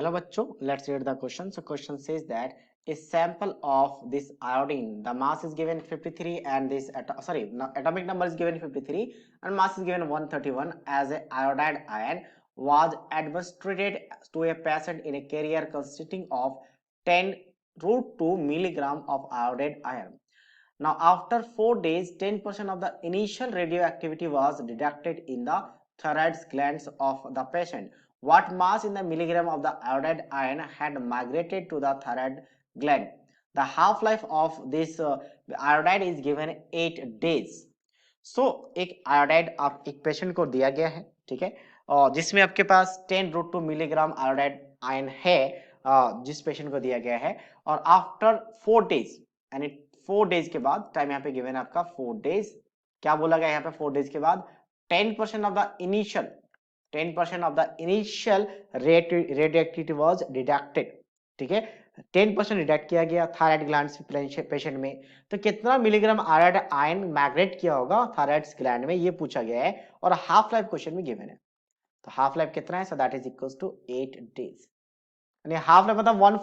Hello bachcho, let's read the question. So question says that a sample of this iodine, the mass is given 53 and this atomic number is given 53 and mass is given 131 as a iodide ion was administered to a patient in a carrier consisting of 10 root 2 milligram of iodide ion. Now after 4 days, 10% of the initial radioactivity was detected in the thyroid glands of the patient. What mass in the milligram of the iodide ion had migrated to the thyroid gland? The half-life of this iodide is given 8 days. So एक iodide आप एक patient को दिया गया है, ठीक है, और जिसमें आपके पास 10√2 मिलीग्राम आयोडाइड आयन है, जिस पेशेंट को दिया गया है, और आफ्टर 4 डेज यानी 4 डेज के बाद, टाइम यहाँ पे गिवन है आपका 4 डेज, क्या बोला गया यहाँ पे 4 डेज के बाद 10% of the initial 10% of the initial radioactivity was detected, ठीक है, 10% डिटेक्ट किया गया थायराइड ग्लैंड पेशेंट में। तो कितना मिलीग्राम आयोडाइड आयन माइग्रेट किया होगा थायराइड ग्लैंड में, ये पूछा गया है और हाफ लाइफ क्वेश्चन में गिवन है। तो हाफ लाइफ कितना है? So that is equals to 8 days, यानी हाफ लाइफ मतलब वन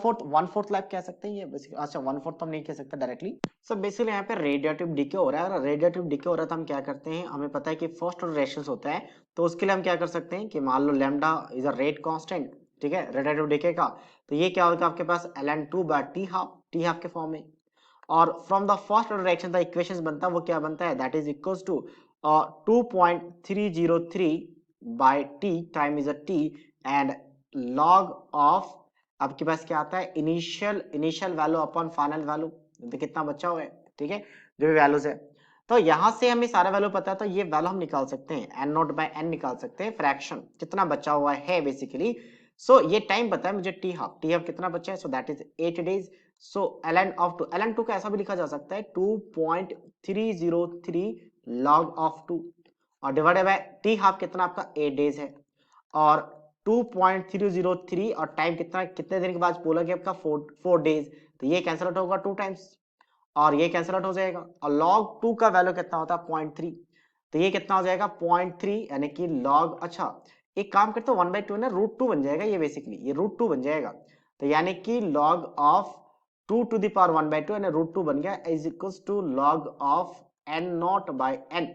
फोर्थ लाइफ कह सकते हैं ये बेसिकली। अच्छा, वन फोर्थ तो हम नहीं कह सकते डायरेक्टली। सो बेसिकली यहाँ पे रेडियोएक्टिव डिके हो रहा है, और रेडियोएक्टिव डिके हो रहा है तो हम क्या करते हैं, हमें पता है कि फर्स्ट ऑर्डर रिएक्शंस होता है, तो उसके लिए हम क्या कर सकते हैं कि मान लो lambda is a rate constant, ठीक है, रेडियोएक्टिव डिके का, तो ये क्या होगा आपके पास ln2/t हाफ के फॉर्म में। और from the first order reaction the equation बनता है, वो क्या बनता है, that is equals to 2.303 by t, time is a t, and log of आपके पास क्या आता है, initial value upon final value, तो कितना बचा हुआ है, ठीक है, जो भी वैल्यूज है। तो यहां से हमें सारा वैल्यू पता है, तो ये वैल्यू हम निकाल सकते हैं, n नॉट बाय n निकाल सकते हैं, फ्रैक्शन कितना बचा हुआ है बेसिकली। सो ये टाइम पता है मुझे, टी हाफ कितना बचा है, so that is 8 days. So ln2 का ऐसा भी लिखा जा सकता है 2.303 log ऑफ 2 और डिवाइडेड बाय टी हाफ कितना आपका 8 डेज है, और 2.303 और टाइम कितना, कितने दिन के बाद बोला गया आपका 4 डेज, तो ये कैंसिल आउट होगा 2 टाइम्स और ये कैंसिल आउट हो जाएगा, और log 2 का वैल्यू कितना होता है 0.3, तो ये कितना हो जाएगा 0.3, यानी कि log, अच्छा एक काम करते हैं 1/2 ना √2 बन जाएगा, ये बेसिकली ये √2 बन जाएगा, तो यानी कि log of 2 to the power 1/2 यानी √2 बन गया is equals to log of n not by n।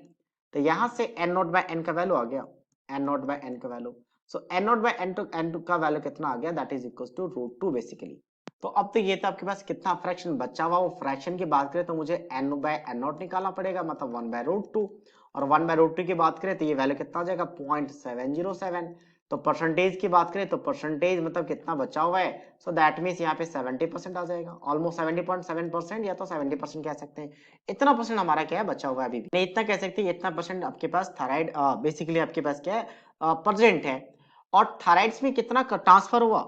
तो यहां से n नॉट बाय n का वैल्यू आ गया, n नॉट बाय n का value, so n not by n2 का वैल्यू कितना आ गया, that is equals to √2 basically. तो अब तो ये था आपके पास कितना फ्रैक्शन बचा हुआ, वो फ्रैक्शन की बात करें तो मुझे n बाय n नॉट निकालना पड़ेगा, मतलब 1/√2, और 1/√2 की बात करें तो ये वैल्यू कितना आ जाएगा 0.707। तो परसेंटेज की बात करें तो परसेंटेज मतलब कितना बचा हुआ है, सो दैट मीन्स यहाँ पे 70% आ जाएगा, ऑलमोस्ट 70.7% या तो 70% कह सकते हैं। इतना परसेंट हमारा क्या है बचा हुआ है, अभी भी इतना कह सकते हैं, इतना परसेंट आपके पास थायराइड बेसिकली आपके पास क्या है प्रेजेंट है। और थायराइड्स में कितना ट्रांसफर हुआ,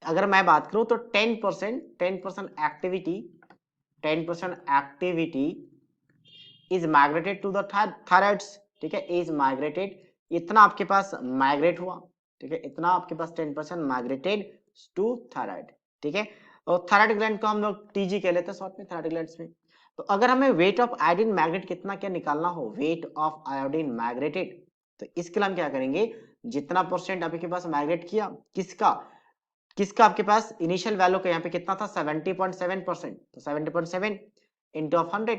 अगर मैं बात करूं तो 10% activity 10% activity is migrated to the thyroids, ठीक है, इज माइग्रेटेड, इतना आपके पास माइग्रेट हुआ, ठीक है, इतना आपके पास 10% माइग्रेटेड टू थायराइड, ठीक है, और थायराइड ग्लैंड को हम लोग टीजी कह लेते हैं शॉर्ट में, थायराइड ग्लैंड्स में। तो अगर हमें वेट ऑफ आयोडीन माइग्रेट कितना क्या निकालना हो, वेट ऑफ आयोडीन माइग्रेटेड, तो इसके लिए हम क्या करेंगे, जितना परसेंट आपके पास माइग्रेट किया, किसका किसका आपके पास इनिशियल वैल्यू का यहाँ पे कितना था 70.7%, तो 70.7 इंटू ऑफ 100,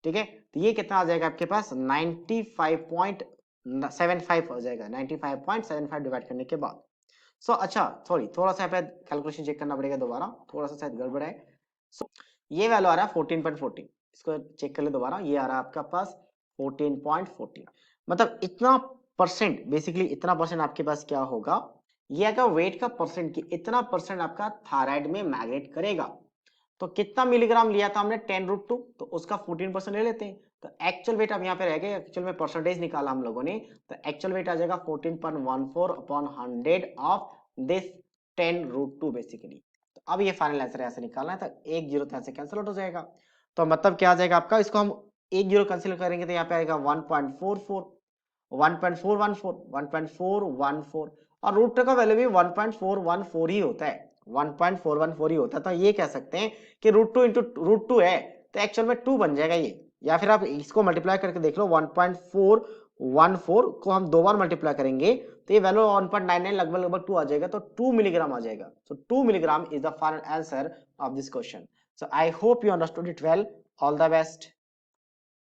ठीक है, तो ये कितना आ जाएगा आपके पास 95.75 हो जाएगा, 95.75 डिवाइड करने के बाद। सो अच्छा सॉरी, थोड़ा सा यहाँ पे कैलकुलेशन चेक करना पड़ेगा दोबारा, थोड़ा सा शायद गड़बड़ है। सो ये वैल्यू आ रहा है 14.14, इसको चेक कर ले दोबारा, ये आ रहा है आपका पास 14.14, मतलब इतना परसेंट, बेसिकली इतना परसेंट आपके पास क्या होगा, ये अगर वेट का परसेंट की इतना परसेंट आपका थायराइड में माइग्रेट करेगा। तो कितना मिलीग्राम लिया था हमने 10√2, तो उसका 14% ले लेते हैं, तो एक्चुअल वेट अब यहाँ पे रह गया, एक्चुअल में परसेंटेज निकाला हम लोगों ने, तो एक्चुअल वेट आ जाएगा 14.14 अपॉन 100 ऑफ दिस 10√2 बेसिकली। तो अब ये फाइनल आंसर ऐसे निकालना है, तो एक जीरो तो ऐसे कैंसिल आउट हो जाएगा, तो मतलब क्या आ जाएगा आपका, इसको हम एक जीरो कैंसिल करेंगे तो यहाँ पे आएगा 1.44 1.414 1.414, और रूट का वैल्यू भी 1.414 ही होता है, 1.414 ही होता है, तो ये कह सकते हैं कि √2 इंटू √2 है, तो एक्चुअल में 2 बन जाएगा ये, या फिर आप इसको मल्टीप्लाई करके देख लो 1.414 0.14 को हम 2 बार मल्टीप्लाई करेंगे तो ये वैल्यू 1.99 लगभग 2 आ जाएगा, तो 2 मिलीग्राम आ जाएगा। सो 2 milligram is the final answer of this question. So I hope you understood it well. All the best.